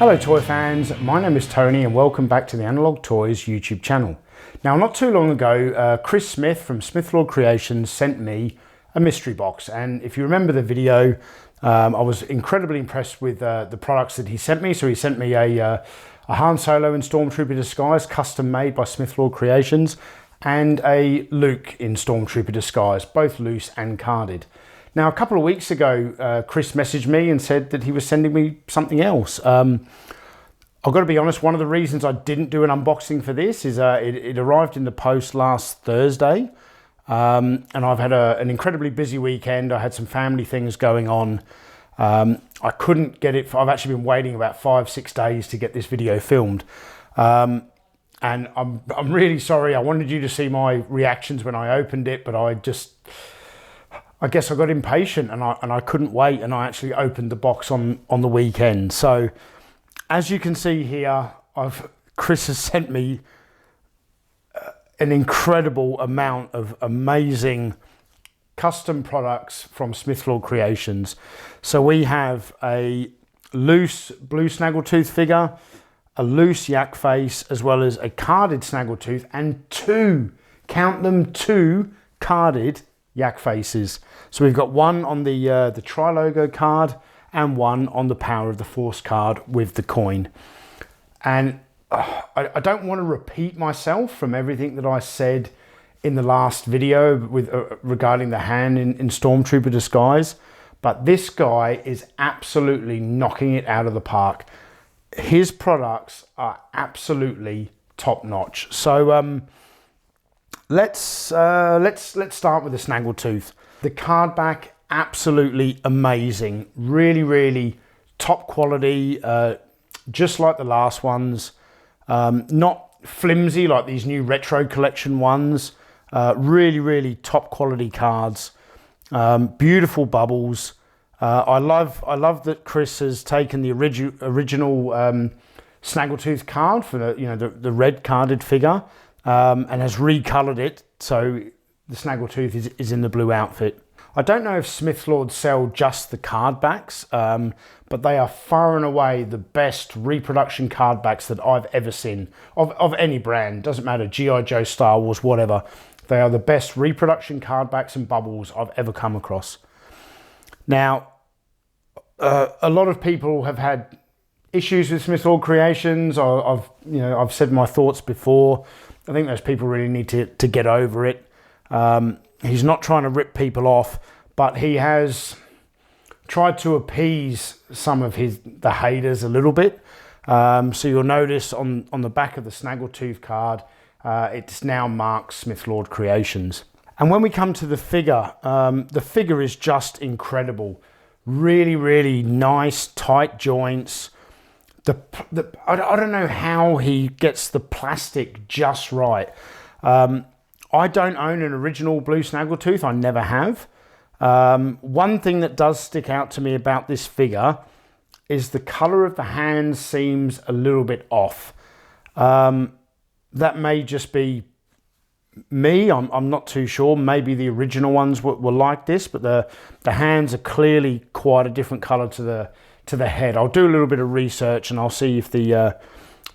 Hello toy fans, my name is Tony and welcome back to the Analog Toys YouTube channel. Now not too long ago, Chris Smith from Smith Lord Creations sent me a mystery box, and if you remember the video, I was incredibly impressed with the products that he sent me. So he sent me a Han Solo in Stormtrooper disguise, custom made by Smith Lord Creations, and a Luke in Stormtrooper disguise, both loose and carded. Now, a couple of weeks ago, Chris messaged me and said that he was sending me something else. I've got to be honest, one of the reasons I didn't do an unboxing for this is it arrived in the post last Thursday. And I've had an incredibly busy weekend. I had some family things going on. I couldn't get it. I've actually been waiting about 5-6 days to get this video filmed. And I'm really sorry. I wanted you to see my reactions when I opened it, but I guess I got impatient and I couldn't wait, and I actually opened the box on the weekend. So as you can see here, Chris has sent me an incredible amount of amazing custom products from Smith Lord Creations. So we have a loose blue Snaggletooth figure, a loose Yak Face, as well as a carded Snaggletooth, and count them, two carded Yak Faces. So we've got one on the Tri-Logo card and one on the Power of the Force card with the coin. And I don't want to repeat myself from everything that I said in the last video with regarding the Han in Stormtrooper disguise, but this guy is absolutely knocking it out of the park. His products are absolutely top notch. So let's start with the Snaggletooth. The card back, absolutely amazing. Really top quality, just like the last ones. Not flimsy like these new retro collection ones. Really top quality cards. Beautiful bubbles. I love that Chris has taken the original Snaggletooth card for the red carded figure, and has recolored it so the Snaggletooth is in the blue outfit. I don't know if Smith Lord sell just the card backs, but they are far and away the best reproduction card backs that I've ever seen of any brand. Doesn't matter, G.I. Joe, Star Wars, whatever. They are the best reproduction card backs and bubbles I've ever come across. Now, a lot of people have had issues with Smith Lord Creations. I've said my thoughts before. I think those people really need to get over it. He's not trying to rip people off, but he has tried to appease some of the haters a little bit. So you'll notice on the back of the Snaggletooth card, it's now marked Smith Lord Creations. And when we come to the figure is just incredible. Really nice, tight joints. I don't know how he gets the plastic just right. I don't own an original blue Snaggletooth. I never have. One thing that does stick out to me about this figure is the color of the hands seems a little bit off. That may just be me. I'm not too sure. Maybe the original ones were like this, but the hands are clearly quite a different color to the head. I'll do a little bit of research and I'll see if the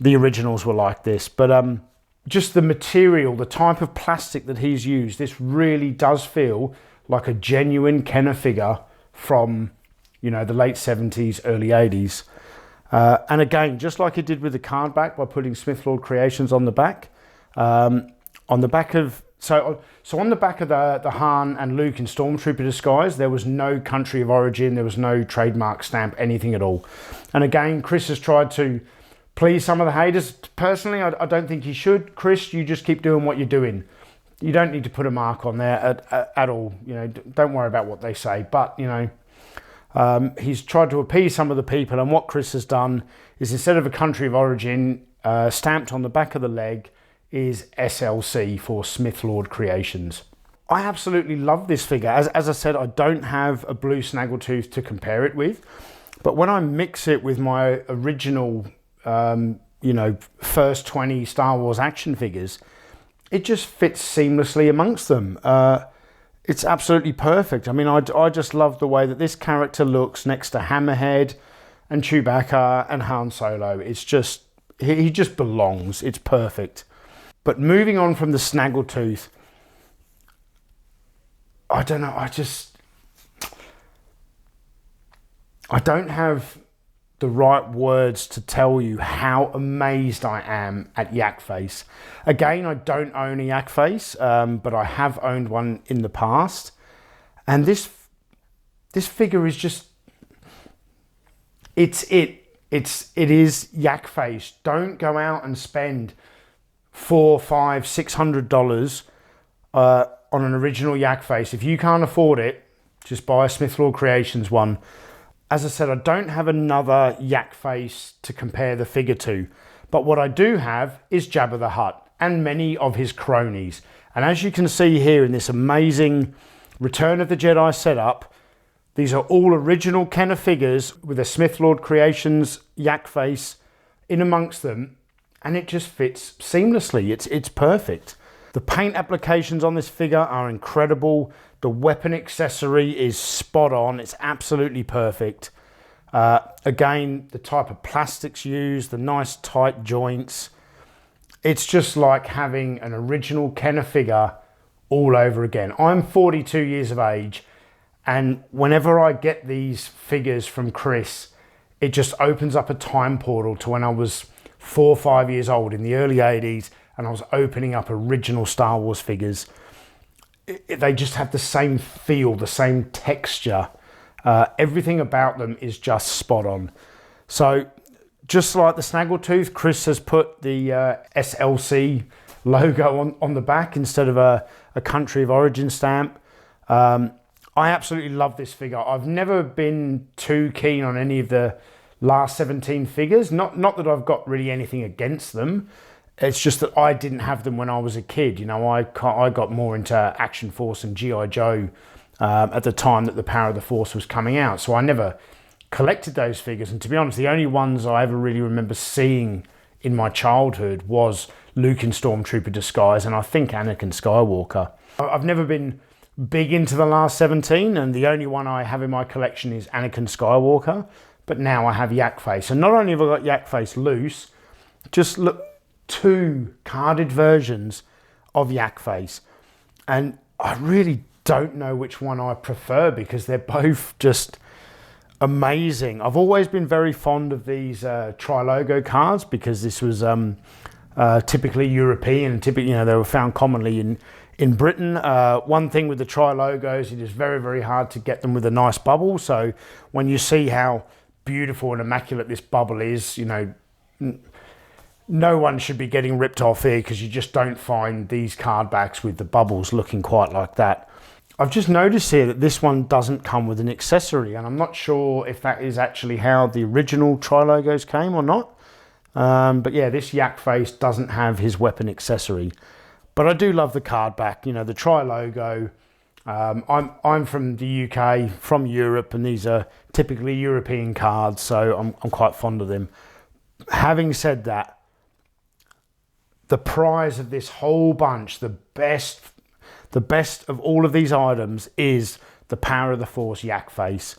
originals were like this. But just the material, the type of plastic that he's used, this really does feel like a genuine Kenner figure from, the late 70s, early 80s. And again, just like he did with the card back by putting Smith Lord Creations on the back, on the back of the Han and Luke in Stormtrooper disguise, there was no country of origin, there was no trademark stamp, anything at all. And again, Chris has tried to please some of the haters. Personally, I don't think he should. Chris, you just keep doing what you're doing. You don't need to put a mark on there at all. Don't worry about what they say. But, he's tried to appease some of the people. And what Chris has done is, instead of a country of origin, stamped on the back of the leg is SLC for Smith Lord Creations. I absolutely love this figure. As I said, I don't have a blue Snaggletooth to compare it with. But when I mix it with my original first 20 Star Wars action figures, it just fits seamlessly amongst them. It's absolutely perfect. I mean, I just love the way that this character looks next to Hammerhead, and Chewbacca and Han Solo. It's just, he just belongs. It's perfect. But moving on from the Snaggletooth, I don't know, I don't have the right words to tell you how amazed I am at Yak Face. Again, I don't own a Yak Face, but I have owned one in the past. And this figure is just, it is Yak Face. Don't go out and spend $400, $500, $600 on an original Yak Face. If you can't afford it, just buy a Smithlord Creations one. As I said, I don't have another Yak Face to compare the figure to, but what I do have is Jabba the Hutt and many of his cronies. And as you can see here in this amazing Return of the Jedi setup, these are all original Kenner figures with a Smithlord Creations Yak Face in amongst them, and it just fits seamlessly. It's perfect. The paint applications on this figure are incredible. The weapon accessory is spot on. It's absolutely perfect. Again, the type of plastics used, the nice tight joints. It's just like having an original Kenner figure all over again. I'm 42 years of age, and whenever I get these figures from Chris, it just opens up a time portal to when I was 4 or 5 years old in the early 80s, and I was opening up original Star Wars figures. They just have the same feel, the same texture. Everything about them is just spot on. So just like the Snaggletooth, Chris has put the SLC logo on the back instead of a country of origin stamp. I absolutely love this figure. I've never been too keen on any of the last 17 figures. Not that I've got really anything against them. It's just that I didn't have them when I was a kid. You know, I got more into Action Force and G.I. Joe at the time that the Power of the Force was coming out. So I never collected those figures. And to be honest, the only ones I ever really remember seeing in my childhood was Luke in Stormtrooper disguise, and I think Anakin Skywalker. I've never been big into the last 17, and the only one I have in my collection is Anakin Skywalker. But now I have Yak Face. And not only have I got Yak Face loose, just look, 2 carded versions of Yak Face, and I really don't know which one I prefer because they're both just amazing. I've always been very fond of these tri-logo cards because this was typically European, and typically, you know, they were found commonly in Britain. One thing with the tri-logos, it is very, very hard to get them with a nice bubble. So when you see how beautiful and immaculate this bubble is, you know, no one should be getting ripped off here because you just don't find these card backs with the bubbles looking quite like that. I've just noticed here that this one doesn't come with an accessory, and I'm not sure if that is actually how the original tri-logos came or not. But yeah, this Yak Face doesn't have his weapon accessory. But I do love the card back, you know, the tri-logo. I'm from the UK, from Europe, and these are typically European cards, so I'm quite fond of them. Having said that, the prize of this whole bunch, the best of all of these items is the Power of the Force Yak Face.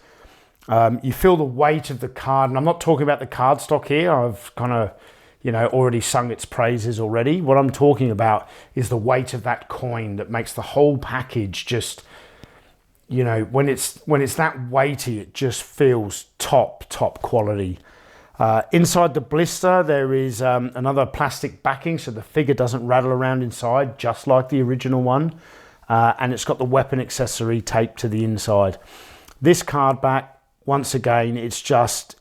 You feel the weight of the card, and I'm not talking about the card stock here. I've kind of, you know, already sung its praises already. What I'm talking about is the weight of that coin that makes the whole package just, you know, when it's that weighty, it just feels top quality. Inside the blister, there is another plastic backing so the figure doesn't rattle around inside, just like the original one. And it's got the weapon accessory taped to the inside. This card back, once again, it's just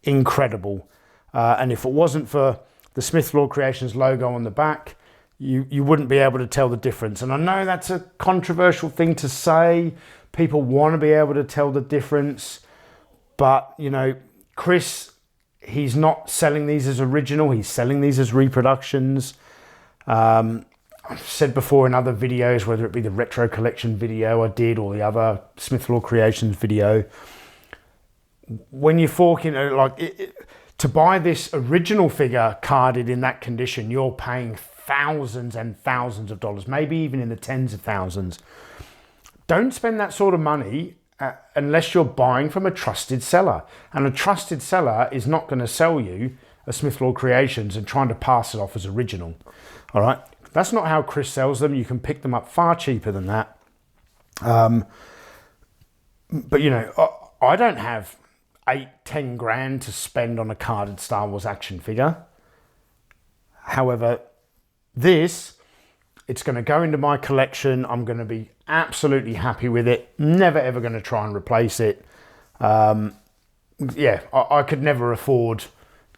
incredible. And if it wasn't for the Smithlord Creations logo on the back, you wouldn't be able to tell the difference. And I know that's a controversial thing to say. People want to be able to tell the difference. But, you know, Chris, he's not selling these as original. He's selling these as reproductions. I've said before in other videos, whether it be the retro collection video I did or the other Smithlord Creations video, when you fork in, to buy this original figure carded in that condition, you're paying thousands and thousands of dollars, maybe even in the tens of thousands. Don't spend that sort of money unless you're buying from a trusted seller. And a trusted seller is not going to sell you a Smith Lord Creations and trying to pass it off as original. All right, that's not how Chris sells them. You can pick them up far cheaper than that. But you know, I don't have 8-10 grand to spend on a carded Star Wars action figure. However, it's going to go into my collection. I'm going to be absolutely happy with it. Never ever going to try and replace it. Yeah, I could never afford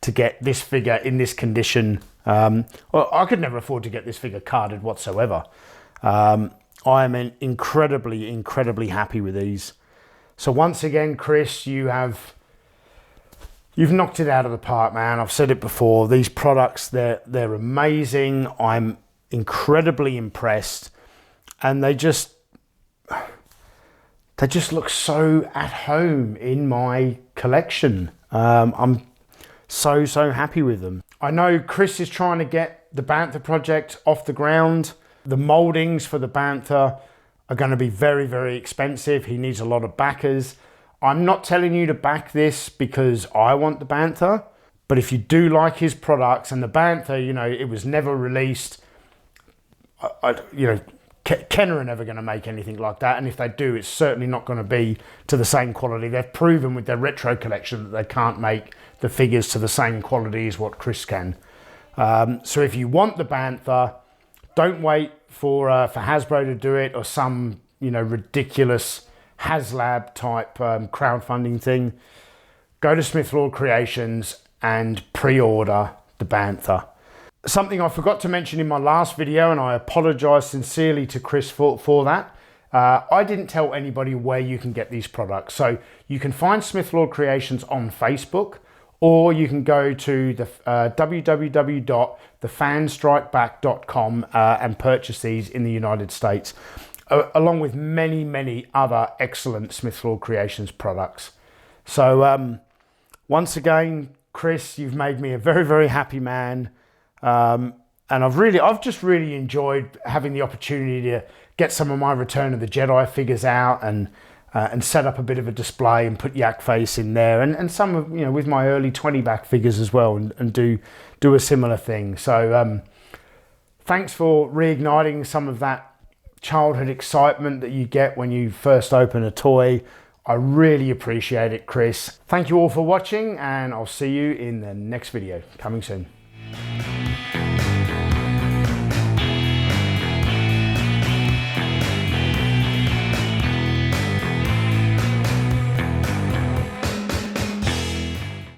to get this figure in this condition. Well, I could never afford to get this figure carded whatsoever. I am incredibly happy with these. So once again, Chris, you've knocked it out of the park, man. I've said it before. These products, they're amazing. I'm incredibly impressed, and they just look so at home in my collection. I'm so happy with them. I know Chris is trying to get the Bantha project off the ground. The moldings for the Bantha are going to be very expensive. He needs a lot of backers. I'm not telling you to back this because I want the Bantha, but if you do like his products, and the Bantha, you know, it was never released. You know, Kenner are never going to make anything like that, and if they do, it's certainly not going to be to the same quality. They've proven with their retro collection that they can't make the figures to the same quality as what Chris can. So if you want the Bantha, don't wait for Hasbro to do it, or some, you know, ridiculous HasLab type crowdfunding thing. Go to Smith Lord Creations and pre-order the Bantha. Something I forgot to mention in my last video, and I apologize sincerely to Chris for that. I didn't tell anybody where you can get these products. So you can find Smith Lord Creations on Facebook, or you can go to the www.thefanstrikeback.com and purchase these in the United States, along with many other excellent Smith Lord Creations products. So once again, Chris, you've made me a very happy man. And I've just really enjoyed having the opportunity to get some of my Return of the Jedi figures out and set up a bit of a display and put Yak Face in there, and some of, you know, with my early 20 back figures as well, and do a similar thing. So thanks for reigniting some of that childhood excitement that you get when you first open a toy. I really appreciate it, Chris. Thank you all for watching, and I'll see you in the next video coming soon.